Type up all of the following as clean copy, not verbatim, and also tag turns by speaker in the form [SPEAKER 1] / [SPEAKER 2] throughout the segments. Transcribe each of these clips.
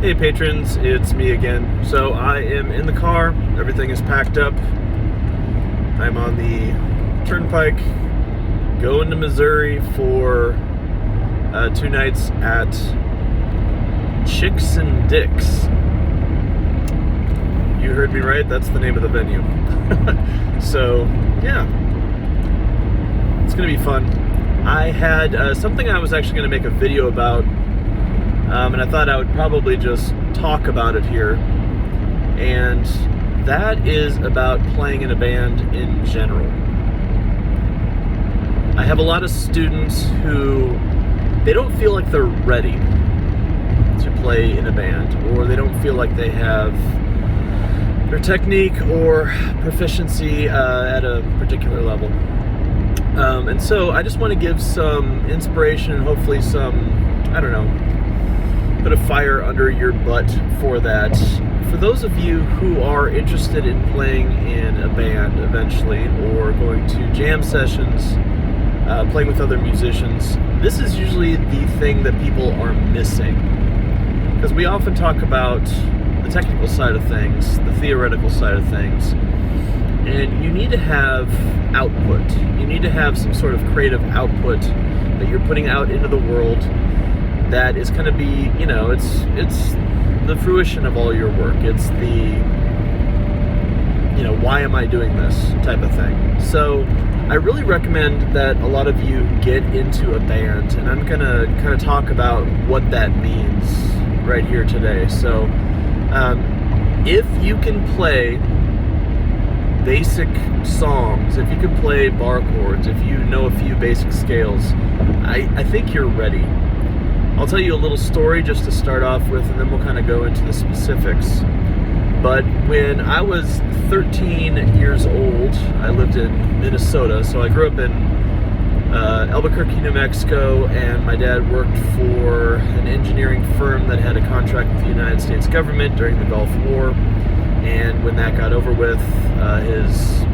[SPEAKER 1] Hey patrons, it's me again. So I am in the car, everything is packed up. I'm on the turnpike, going to Missouri for 2 nights at Chicks and Dicks. You heard me right, that's the name of the venue. So, yeah, it's gonna be fun. I had something I was actually gonna make a video about, and I thought I would probably just talk about it here, and that is about playing in a band in general. I have a lot of students who, they don't feel like they're ready to play in a band, or they don't feel like they have their technique or proficiency at a particular level. And so I just want to give some inspiration and hopefully some, I don't know, put a fire under your butt for that. For those of you who are interested in playing in a band eventually, or going to jam sessions, playing with other musicians, this is usually the thing that people are missing. Because we often talk about the technical side of things, the theoretical side of things, and you need to have output. You need to have some sort of creative output that you're putting out into the world that is going to be, you know, it's the fruition of all your work. It's the, you know, why am I doing this type of thing. So I really recommend that a lot of you get into a band, and I'm going to kind of talk about what that means right here today. So if you can play basic songs, if you can play bar chords, if you know a few basic scales, I think you're ready. I'll tell you a little story just to start off with, and then we'll kind of go into the specifics. But when I was 13 years old, I lived in Minnesota. So I grew up in Albuquerque, New Mexico, and my dad worked for an engineering firm that had a contract with the United States government during the Gulf War. And when that got over with, his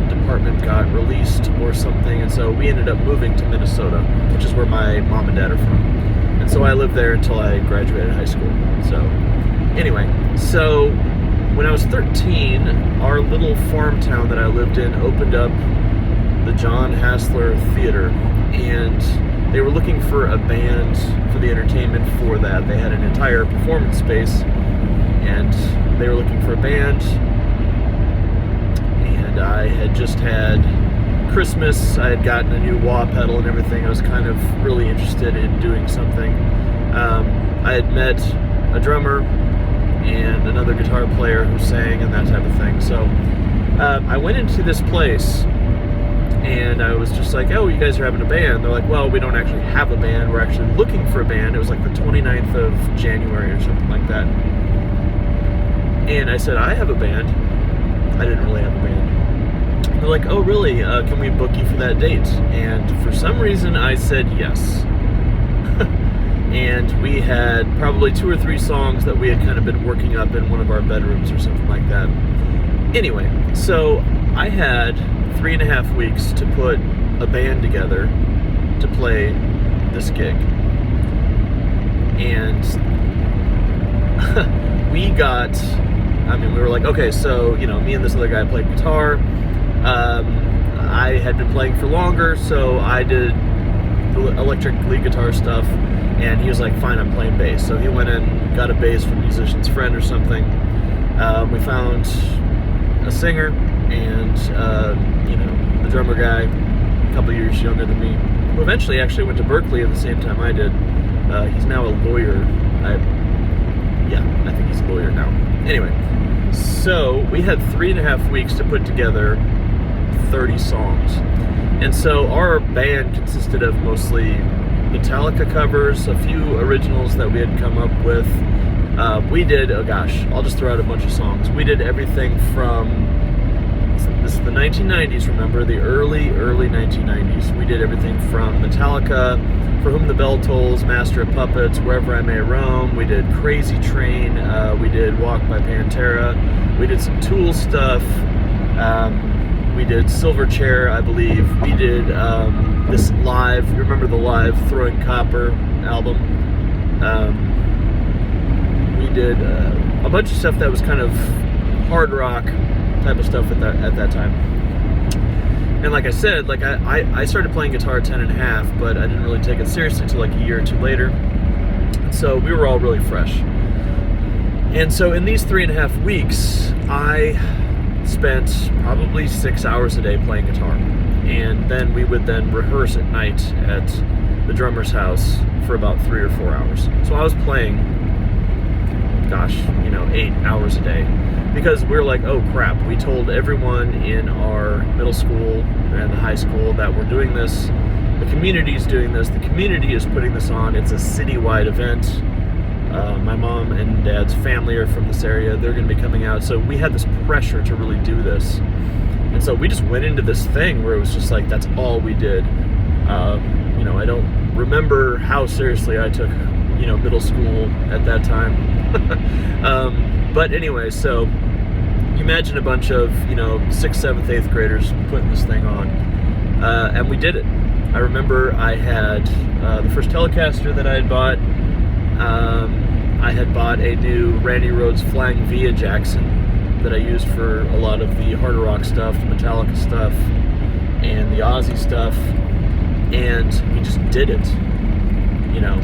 [SPEAKER 1] department got released or something, and so we ended up moving to Minnesota, which is where my mom and dad are from. And so I lived there until I graduated high school. So anyway, so when I was 13, our little farm town that I lived in opened up the John Hassler Theater, and they were looking for a band for the entertainment for that. They had an entire performance space, and they were looking for a band, and I had just had Christmas. I had gotten a new wah pedal and everything. I was kind of really interested in doing something. I had met a drummer and another guitar player who sang and that type of thing. So I went into this place, and I was just like, oh, you guys are having a band? They're like, well, we don't actually have a band. We're actually looking for a band. It was like the 29th of January or something like that. And I said, I have a band. I didn't really have a band. And they're like, oh, really? Can we book you for that date? And for some reason, I said yes. And we had probably 2 or 3 songs that we had kind of been working up in one of our bedrooms or something like that. Anyway, so I had 3.5 weeks to put a band together to play this gig. And we were like, okay, so, you know, me and this other guy played guitar. I had been playing for longer, so I did the electric lead guitar stuff, and he was like, fine, I'm playing bass. So he went and got a bass from a musician's friend or something. We found a singer, and, you know, the drummer guy, a couple years younger than me, who eventually actually went to Berkeley at the same time I did. He's now a lawyer. I think he's a lawyer now. Anyway, so we had 3.5 weeks to put together 30 songs. And so our band consisted of mostly Metallica covers, a few originals that we had come up with. We did, oh gosh, I'll just throw out a bunch of songs. We did everything from, this is the 1990s, remember, the early 1990s. We did everything from Metallica, For Whom the Bell Tolls, Master of Puppets, Wherever I May Roam. We did Crazy Train. We did Walk by Pantera. We did some Tool stuff. We did Silverchair, I believe. We did this live, remember the live Throwing Copper album? we did a bunch of stuff that was kind of hard rock type of stuff at that time. And like I said, like I started playing guitar at 10 and a half, but I didn't really take it seriously until like a year or two later. And so we were all really fresh. And so in these 3.5 weeks, I spent probably 6 hours a day playing guitar. And then we would then rehearse at night at the drummer's house for about 3 or 4 hours. So I was playing, 8 hours a day. Because we were like, oh crap, we told everyone in our middle school and the high school that we're doing this. The community is doing this. The community is putting this on. It's a citywide event. My mom and dad's family are from this area. They're going to be coming out. So we had this pressure to really do this. And so we just went into this thing where it was just like, that's all we did. I don't remember how seriously I took, middle school at that time. But anyway, so you imagine a bunch of, 6th, 7th, 8th graders putting this thing on. And we did it. I remember I had the first Telecaster that I had bought. I had bought a new Randy Rhoads Flying V Jackson that I used for a lot of the harder rock stuff, the Metallica stuff, and the Ozzy stuff. And we just did it,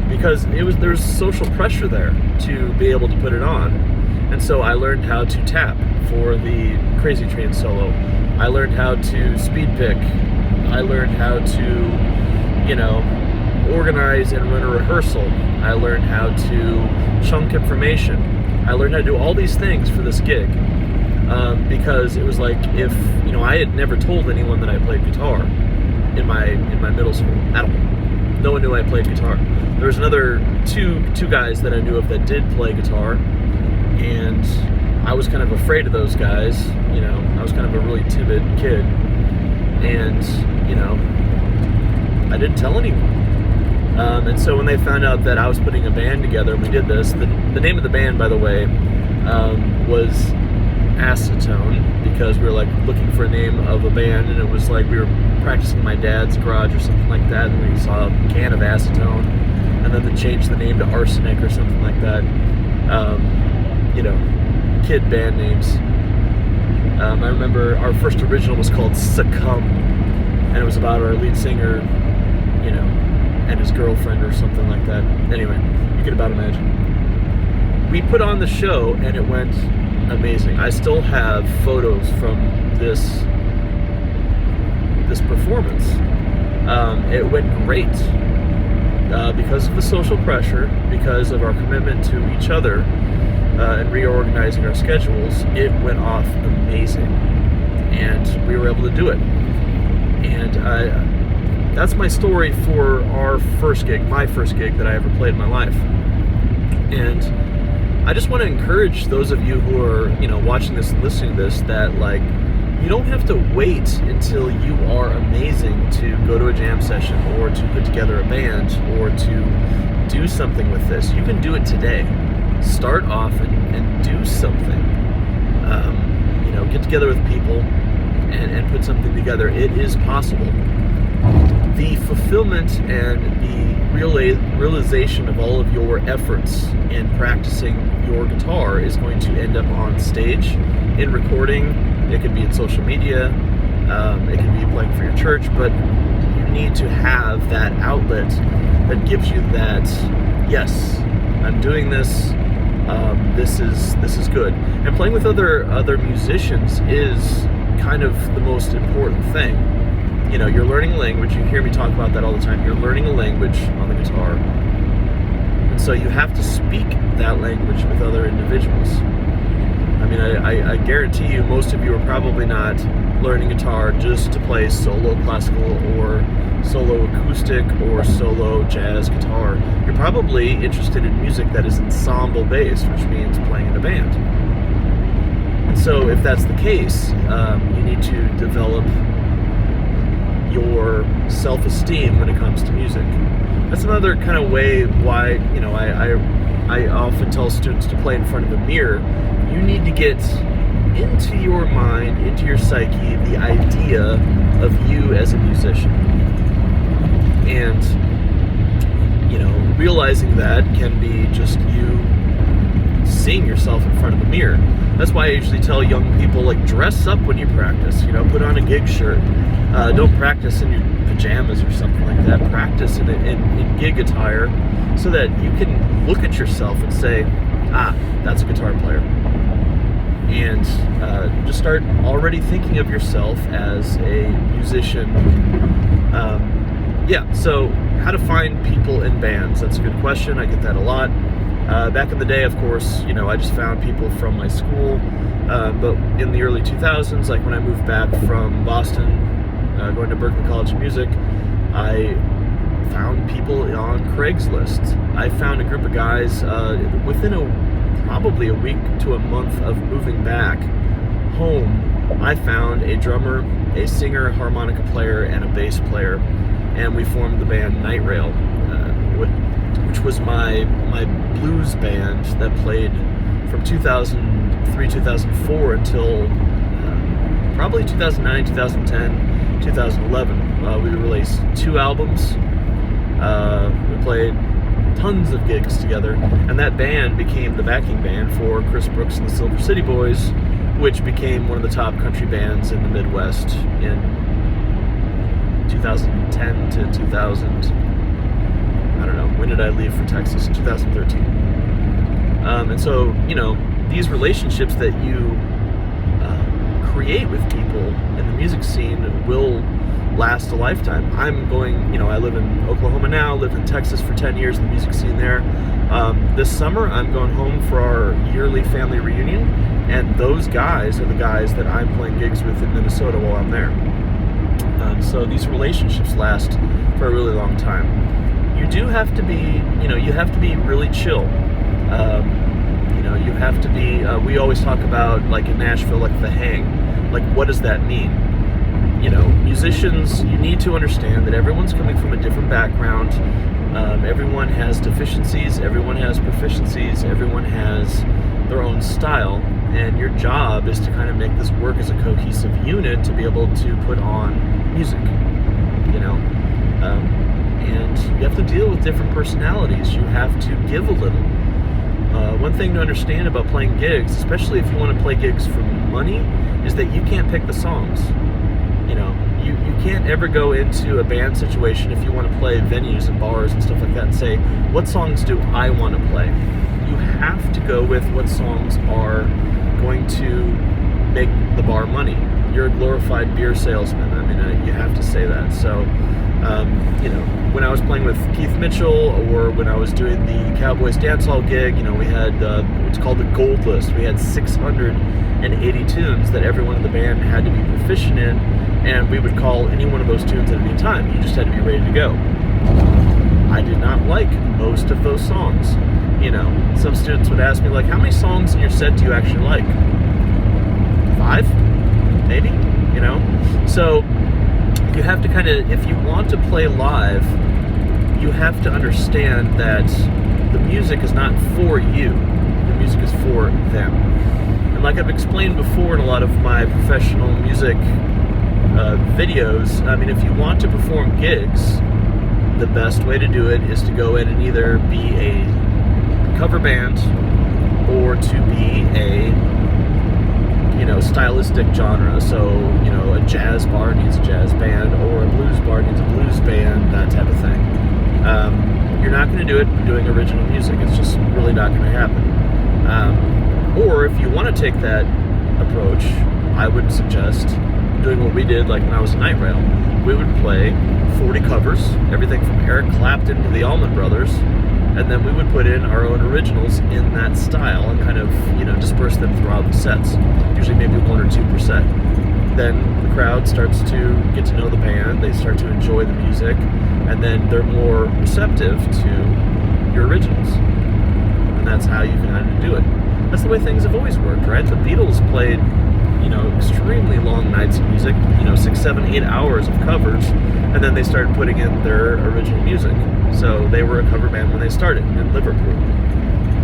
[SPEAKER 1] because there's social pressure there to be able to put it on. And so I learned how to tap for the Crazy Train solo. I learned how to speed pick. I learned how to, organize and run a rehearsal. I learned how to chunk information. I learned how to do all these things for this gig. Because it was like, if, I had never told anyone that I played guitar in my middle school at all. No one knew I played guitar. There was another two guys that I knew of that did play guitar, and I was kind of afraid of those guys. I was kind of a really timid kid, and I didn't tell anyone. And so when they found out that I was putting a band together and we did this, the name of the band, by the way, was Acetone, because we were like looking for a name of a band, and it was like we were practicing in my dad's garage or something like that, and we saw a can of acetone, and then they changed the name to Arsenic or something like that. Kid band names. I remember our first original was called Succumb, and it was about our lead singer, and his girlfriend or something like that. Anyway, you can about imagine. We put on the show, and it went amazing. I still have photos from this performance. It went great because of the social pressure, because of our commitment to each other, and reorganizing our schedules. It went off amazing, and we were able to do it. And that's my story for our first gig, my first gig that I ever played in my life. And I just want to encourage those of you who are, watching this and listening to this, that you don't have to wait until you are amazing to go to a jam session or to put together a band or to do something with this. You can do it today. Start off and do something. Get together with people and put something together. It is possible. The fulfillment and the realization of all of your efforts in practicing your guitar is going to end up on stage, in recording. It could be in social media. It could be playing for your church. But you need to have that outlet that gives you that, yes, I'm doing this. This is good. And playing with other musicians is kind of the most important thing. You're learning a language. You hear me talk about that all the time. You're learning a language on the guitar. And so you have to speak that language with other individuals. I guarantee you most of you are probably not learning guitar just to play solo classical or solo acoustic or solo jazz guitar. You're probably interested in music that is ensemble based, which means playing in a band. And so if that's the case, you need to develop your self-esteem when it comes to music. That's another kind of way why, I often tell students to play in front of a mirror. You need to get into your mind, into your psyche, the idea of you as a musician. And, realizing that can be just you seeing yourself in front of the mirror. That's why I usually tell young people, like, dress up when you practice, put on a gig shirt. Don't practice in your pajamas or something like that. Practice in gig attire so that you can look at yourself and say, that's a guitar player. And just start already thinking of yourself as a musician. So how to find people in bands? That's a good question. I get that a lot. Back in the day, of course, I just found people from my school. But in the early 2000s, like when I moved back from Boston, going to Berklee College of Music, I found people on Craigslist. I found a group of guys within probably a week to a month of moving back home. I found a drummer, a singer, harmonica player, and a bass player, and we formed the band Night Rail, which was my blues band that played from 2003, 2004 until probably 2009, 2010, 2011. We released 2 albums. We played tons of gigs together, and that band became the backing band for Chris Brooks and the Silver City Boys, which became one of the top country bands in the Midwest in 2010 to 2000. I don't know, when did I leave for Texas? In 2013. And so, these relationships that you create with people in the music scene will last a lifetime. I live in Oklahoma now, lived in Texas for 10 years in the music scene there. This summer, I'm going home for our yearly family reunion, and those guys are the guys that I'm playing gigs with in Minnesota while I'm there. So these relationships last for a really long time. You do have to be, you have to be really chill. You have to be, we always talk about, like in Nashville, like the hang. Like, what does that mean? Musicians, you need to understand that everyone's coming from a different background. Everyone has deficiencies, everyone has proficiencies, everyone has their own style, and your job is to kind of make this work as a cohesive unit to be able to put on music, and you have to deal with different personalities. You have to give a little. One thing to understand about playing gigs, especially if you want to play gigs for money, is that you can't pick the songs. You can't ever go into a band situation if you want to play venues and bars and stuff like that and say, what songs do I want to play? You have to go with what songs are going to make the bar money. You're a glorified beer salesman. You have to say that. So, when I was playing with Keith Mitchell, or when I was doing the Cowboys Dance Hall gig, we had it's called the Gold List. We had 680 tunes that everyone in the band had to be proficient in, and we would call any one of those tunes at any time. You just had to be ready to go. I did not like most of those songs. Some students would ask me, like, how many songs in your set do you actually like? 5? Maybe? So you have to kind of, if you want to play live, you have to understand that the music is not for you. The music is for them. And like I've explained before in a lot of my professional music videos, if you want to perform gigs, the best way to do it is to go in and either be a cover band or to be a stylistic genre. So a jazz bar needs a jazz band, or a blues bar needs a blues band, that type of thing. You're not going to do it doing original music. It's just really not going to happen. Or if you want to take that approach, I would suggest doing what we did, like when I was in Night Rail. We would play 40 covers, everything from Eric Clapton to the Allman Brothers, and then we would put in our own originals in that style and kind of, disperse them throughout the sets, usually maybe 1 or 2%. Then the crowd starts to get to know the band, they start to enjoy the music, and then they're more receptive to your originals. And that's how you can kind of do it. That's the way things have always worked, right? The Beatles played, extremely long nights of music, 6, 7, 8 hours of covers, and then they started putting in their original music. So they were a cover band when they started in Liverpool.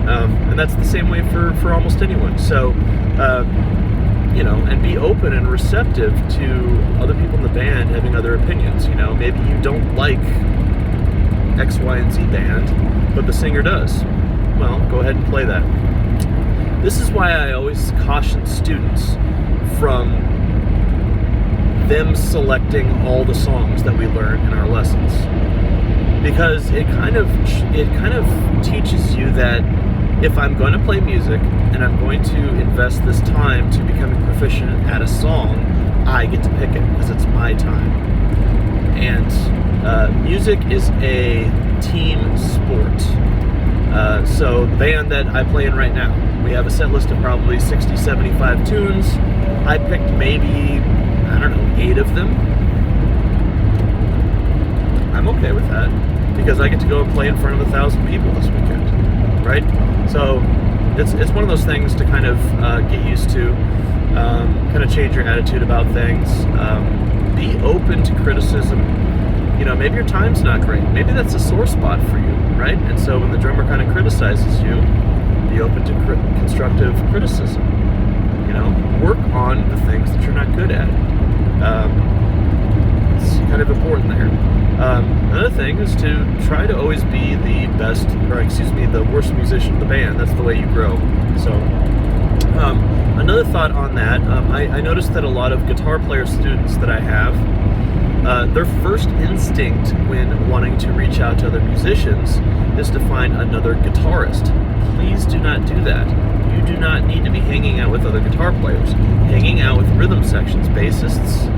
[SPEAKER 1] And that's the same way for almost anyone. So, and be open and receptive to other people in the band having other opinions. Maybe you don't like X, Y, and Z band, but the singer does. Well, go ahead and play that. This is why I always caution students from them selecting all the songs that we learn in our lessons, because it kind of teaches you that if I'm going to play music and I'm going to invest this time to becoming proficient at a song, I get to pick it because it's my time. And music is a team sport. So the band that I play in right now, we have a set list of probably 60, 75 tunes. I picked maybe, 8 of them. I'm okay with that because I get to go and play in front of 1,000 people this weekend, right? So it's one of those things to kind of get used to, kind of change your attitude about things. Be open to criticism. Maybe your time's not great. Maybe that's a sore spot for you, right? And so when the drummer kind of criticizes you, be open to constructive criticism. Work on the things that you're not good at. It's kind of important there. Another thing is to try to always be the worst musician in the band. That's the way you grow. So, another thought on that, I noticed that a lot of guitar player students that I have, their first instinct when wanting to reach out to other musicians is to find another guitarist. Please do not do that. You do not need to be hanging out with other guitar players. Hanging out with rhythm sections, bassists,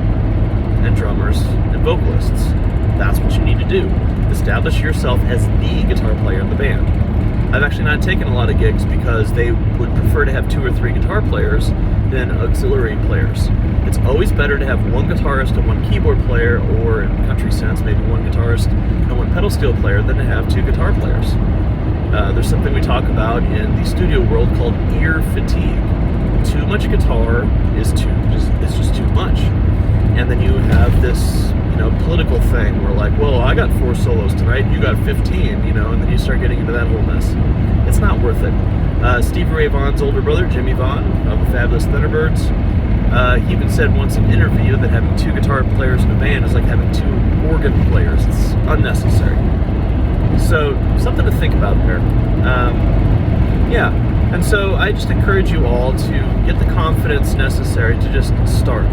[SPEAKER 1] and drummers, and vocalists. That's what you need to do. Establish yourself as the guitar player in the band. I've actually not taken a lot of gigs because they would prefer to have 2 or 3 guitar players than auxiliary players. It's always better to have one guitarist and one keyboard player, or in country sense, maybe one guitarist and one pedal steel player, than to have 2 guitar players. There's something we talk about in the studio world called ear fatigue. Too much guitar is just too much. And then you have this, political thing where like, well, I got 4 solos tonight, you got 15, and then you start getting into that whole mess. It's not worth it. Stevie Ray Vaughan's older brother, Jimmy Vaughn, of the Fabulous Thunderbirds, he even said once in an interview that having 2 guitar players in a band is like having 2 organ players. It's unnecessary. So, something to think about there. And so I just encourage you all to get the confidence necessary to just start.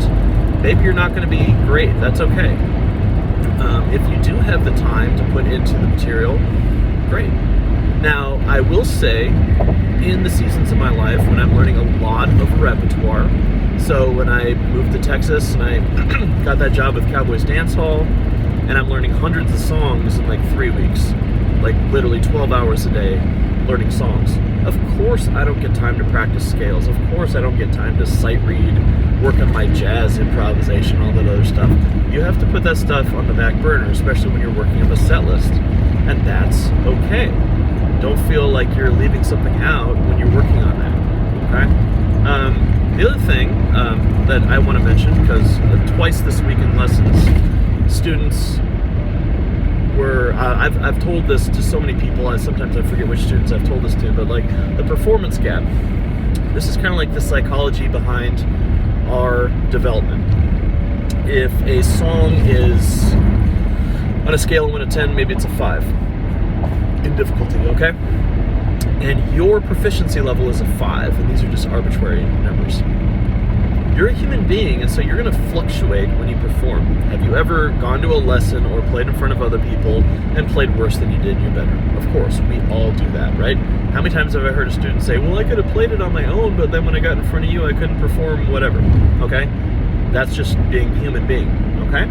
[SPEAKER 1] Maybe you're not going to be great. That's okay. If you do have the time to put into the material, great. Now, I will say, in the seasons of my life when I'm learning a lot of repertoire, so when I moved to Texas and I got that job with Cowboys Dance Hall, and I'm learning hundreds of songs in like 3 weeks, like literally 12 hours a day learning songs. Of course I don't get time to practice scales. Of course I don't get time to sight read, work on my jazz improvisation, all that other stuff. You have to put that stuff on the back burner, especially when you're working on a set list. And that's okay. Don't feel like you're leaving something out when you're working on that, okay? The other thing that I want to mention, because twice this week in lessons, students were, I've told this to so many people, sometimes I forget which students I've told this to, but like the performance gap. This is kind of like the psychology behind our development. If a song is on a scale of 1 to 10, maybe it's a 5 in difficulty, okay? And your proficiency level is a 5, and these are just arbitrary numbers. You're a human being, and so you're going to fluctuate when you perform. Have you ever gone to a lesson or played in front of other people and played worse than you did, you better? Of course, we all do that, right? How many times have I heard a student say, well, I could have played it on my own, but then when I got in front of you, I couldn't perform whatever, okay? That's just being a human being, okay?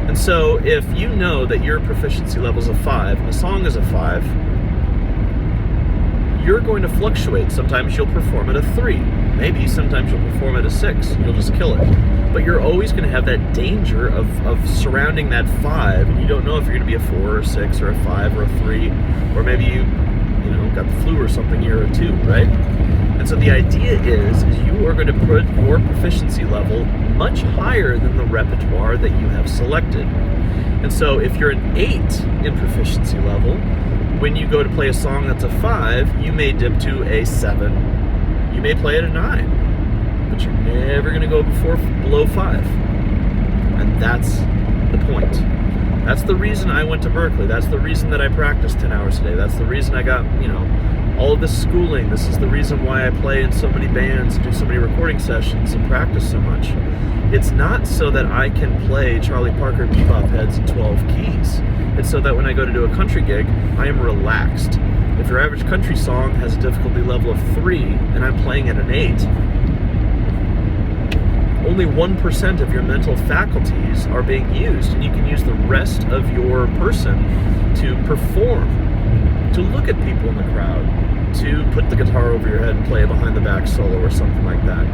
[SPEAKER 1] And so if you know that your proficiency level is a 5 and the song is a 5, you're going to fluctuate. Sometimes you'll perform at a 3. Maybe sometimes you'll perform at a 6. You'll just kill it. But you're always going to have that danger of surrounding that 5, and you don't know if you're going to be a 4 or a 6 or a 5 or a 3, or maybe you got the flu or something, you're a 2, right? And so the idea is you are going to put your proficiency level much higher than the repertoire that you have selected. And so if you're an 8 in proficiency level, when you go to play a song that's a 5, you may dip to a 7. You may play at a 9, but you're never going to go below 5. And that's the point. That's the reason I went to Berkeley. That's the reason that I practiced 10 hours a day. That's the reason I got, all of this schooling, this is the reason why I play in so many bands and do so many recording sessions and practice so much. It's not so that I can play Charlie Parker bebop heads in 12 keys. It's so that when I go to do a country gig, I am relaxed. If your average country song has a difficulty level of 3 and I'm playing at an 8, only 1% of your mental faculties are being used, and you can use the rest of your person to perform, to look at people in the crowd, to put the guitar over your head and play a behind the back solo or something like that.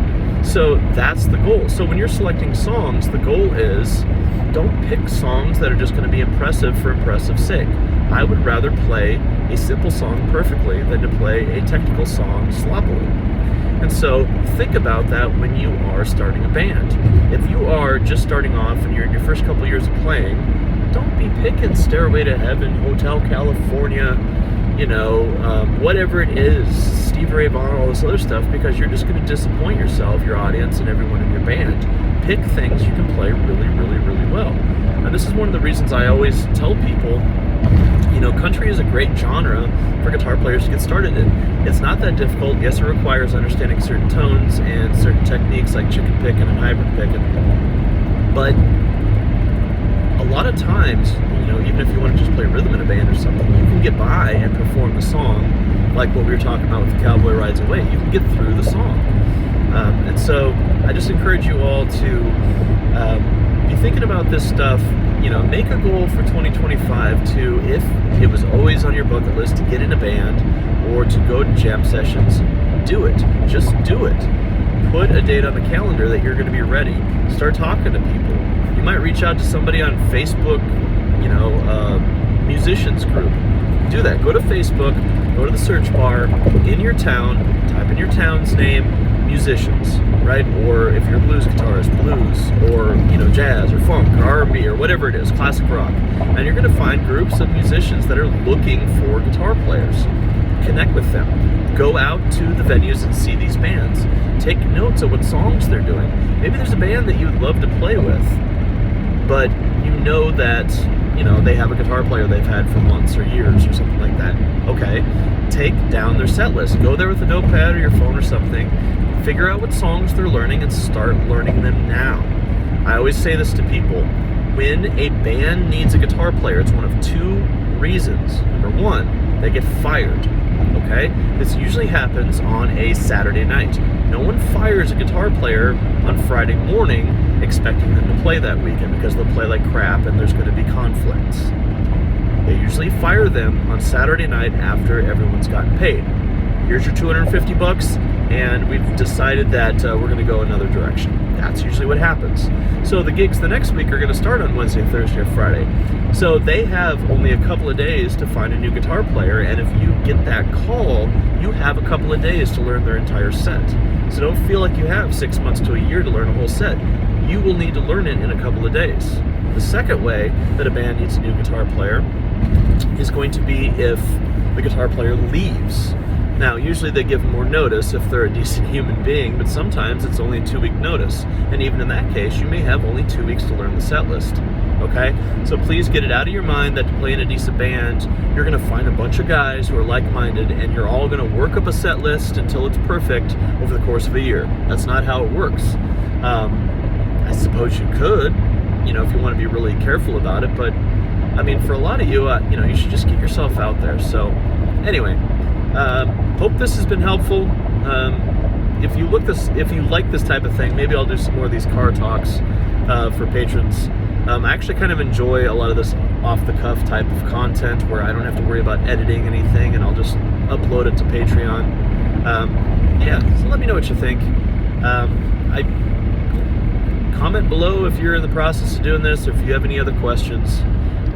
[SPEAKER 1] So that's the goal. So when you're selecting songs, the goal is, don't pick songs that are just going to be impressive for impressive's sake. I would rather play a simple song perfectly than to play a technical song sloppily. And so think about that when you are starting a band. If you are just starting off and you're in your first couple years of playing, don't be picking Stairway to Heaven, Hotel California, whatever it is, Steve Ray Vaughan, all this other stuff, because you're just going to disappoint yourself, your audience, and everyone in your band. Pick things you can play really, really, really well. And this is one of the reasons I always tell people, country is a great genre for guitar players to get started in. It's not that difficult. Yes, it requires understanding certain tones and certain techniques like chicken picking and hybrid picking. But a lot of times, even if you want to just play rhythm in a band or something, you can get by and perform the song like what we were talking about with The Cowboy Rides Away. You can get through the song. And so I just encourage you all to be thinking about this stuff. Make a goal for 2025 to, if it was always on your bucket list, to get in a band or to go to jam sessions, do it. Just do it. Put a date on the calendar that you're going to be ready. Start talking to people. You might reach out to somebody on Facebook, musicians group. Do that. Go to Facebook, go to the search bar in your town, type in your town's name, musicians, right? Or if you're a blues guitarist, blues, or jazz or funk or R&B or whatever it is, classic rock, and you're going to find groups of musicians that are looking for guitar players. Connect with them. Go out to the venues and see these bands. Take notes of what songs they're doing. Maybe there's a band that you would love to play with, but that they have a guitar player they've had for months or years or something like that. Okay, take down their set list. Go there with a notepad or your phone or something. Figure out what songs they're learning and start learning them now. I always say this to people. When a band needs a guitar player, it's one of 2 reasons. Number 1, they get fired. Okay? This usually happens on a Saturday night. No one fires a guitar player on Friday morning expecting them to play that weekend because they'll play like crap and there's going to be conflicts. They usually fire them on Saturday night after everyone's gotten paid. Here's your $250 and we've decided that we're going to go another direction. That's usually what happens. So the gigs the next week are going to start on Wednesday, Thursday, or Friday. So they have only a couple of days to find a new guitar player, and if you get that call, you have a couple of days to learn their entire set. So don't feel like you have 6 months to a year to learn a whole set. You will need to learn it in a couple of days. The second way that a band needs a new guitar player is going to be if the guitar player leaves. Now, usually they give more notice if they're a decent human being, but sometimes it's only a 2-week notice. And even in that case, you may have only 2 weeks to learn the set list. Okay? So please get it out of your mind that to play in a decent band, you're going to find a bunch of guys who are like-minded, and you're all going to work up a set list until it's perfect over the course of a year. That's not how it works. I suppose you could, if you want to be really careful about it, but for a lot of you, you should just get yourself out there. So, anyway. Hope this has been helpful. If you like this type of thing, maybe I'll do some more of these car talks for patrons. I actually kind of enjoy a lot of this off-the-cuff type of content where I don't have to worry about editing anything, and I'll just upload it to Patreon. So let me know what you think. Comment below if you're in the process of doing this, or if you have any other questions.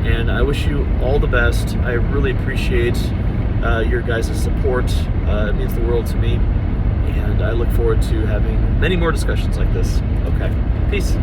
[SPEAKER 1] And I wish you all the best. I really appreciate your guys' support. It means the world to me, and I look forward to having many more discussions like this. Okay, peace.